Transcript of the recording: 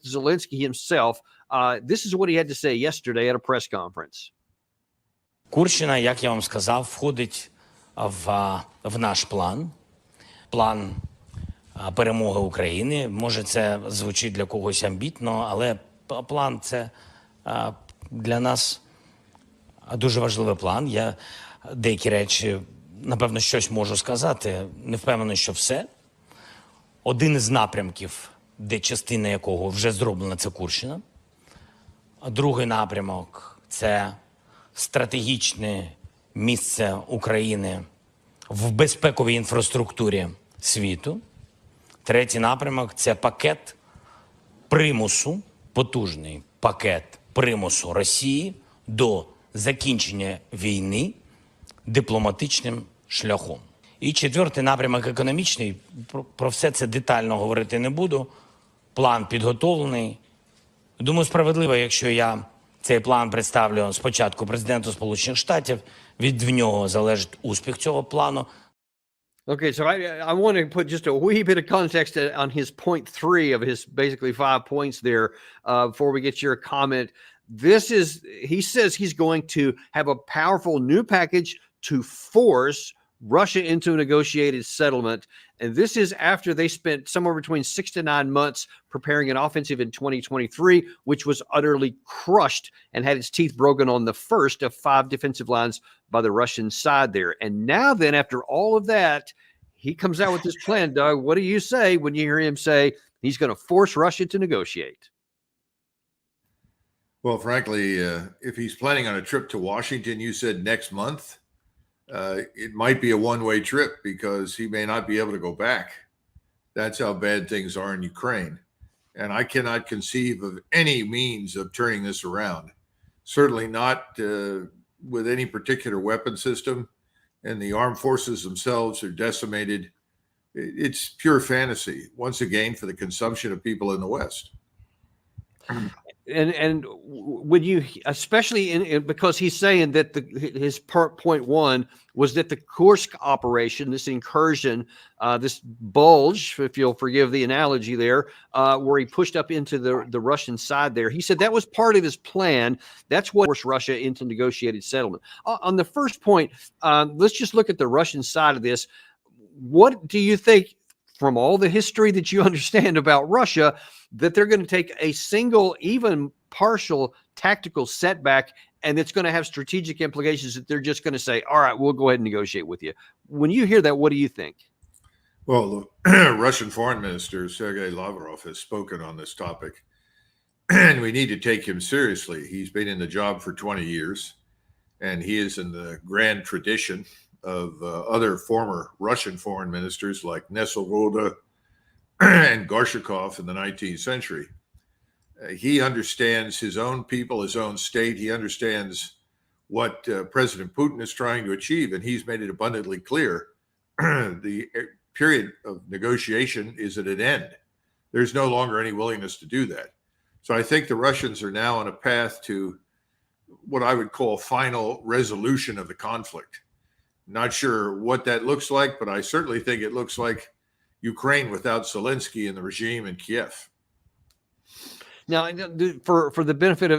Zelensky himself. This is what he had to say yesterday at a press conference. Курщина, як я вам сказав, входить в наш план перемоги України. Може, це звучить для когось амбітно, але план – це для нас дуже важливий план. Я деякі речі, напевно, щось можу сказати, не впевнений, що все. Один із напрямків, де частина якого вже зроблена, це Курщина. А другий напрямок – це стратегічне місце України в безпековій інфраструктурі світу. Третій напрямок – це пакет примусу, потужний пакет примусу Росії до закінчення війни дипломатичним шляхом. І четвертий напрямок економічний, про все це детально говорити не буду. План підготовлений. Думаю, справедливо, якщо я цей план представлю спочатку президенту Сполучених Штатів, від нього залежить успіх цього плану. Okay, so I want to put just a wee bit of context on his point 3 of his basically 5 points there before we get your comment. He says he's going to have a powerful new package to force Russia into a negotiated settlement. And this is after they spent somewhere between 6 to 9 months preparing an offensive in 2023, which was utterly crushed and had its teeth broken on the first of 5 defensive lines by the Russian side there. And now then, after all of that, he comes out with this plan. Doug, what do you say when you hear him say he's going to force Russia to negotiate? Well, frankly, if he's planning on a trip to Washington, you said next month, it might be a one-way trip because he may not be able to go back. That's how bad things are in Ukraine. And I cannot conceive of any means of turning this around. Certainly not with any particular weapon system. And the armed forces themselves are decimated. It's pure fantasy, once again, for the consumption of people in the West. And when you, especially because he's saying that his point 1 was that the Kursk operation, this incursion, this bulge, if you'll forgive the analogy there, where he pushed up into the Russian side there, he said that was part of his plan. That's what forced Russia into negotiated settlement. On the first point, let's just look at the Russian side of this. What do you think, from all the history that you understand about Russia, that they're going to take a single, even partial tactical setback, and it's going to have strategic implications that they're just going to say, all right, we'll go ahead and negotiate with you? When you hear that, what do you think? Well, the Russian Foreign Minister, Sergey Lavrov, has spoken on this topic, and we need to take him seriously. He's been in the job for 20 years, and he is in the grand tradition of other former Russian foreign ministers like Nesselrode and Gorshakov in the 19th century. He understands his own people, his own state. He understands what President Putin is trying to achieve, and he's made it abundantly clear the period of negotiation is at an end. There's no longer any willingness to do that. So I think the Russians are now on a path to what I would call final resolution of the conflict. Not sure what that looks like, but I certainly think it looks like Ukraine without Zelensky and the regime in Kiev. Now, for the benefit of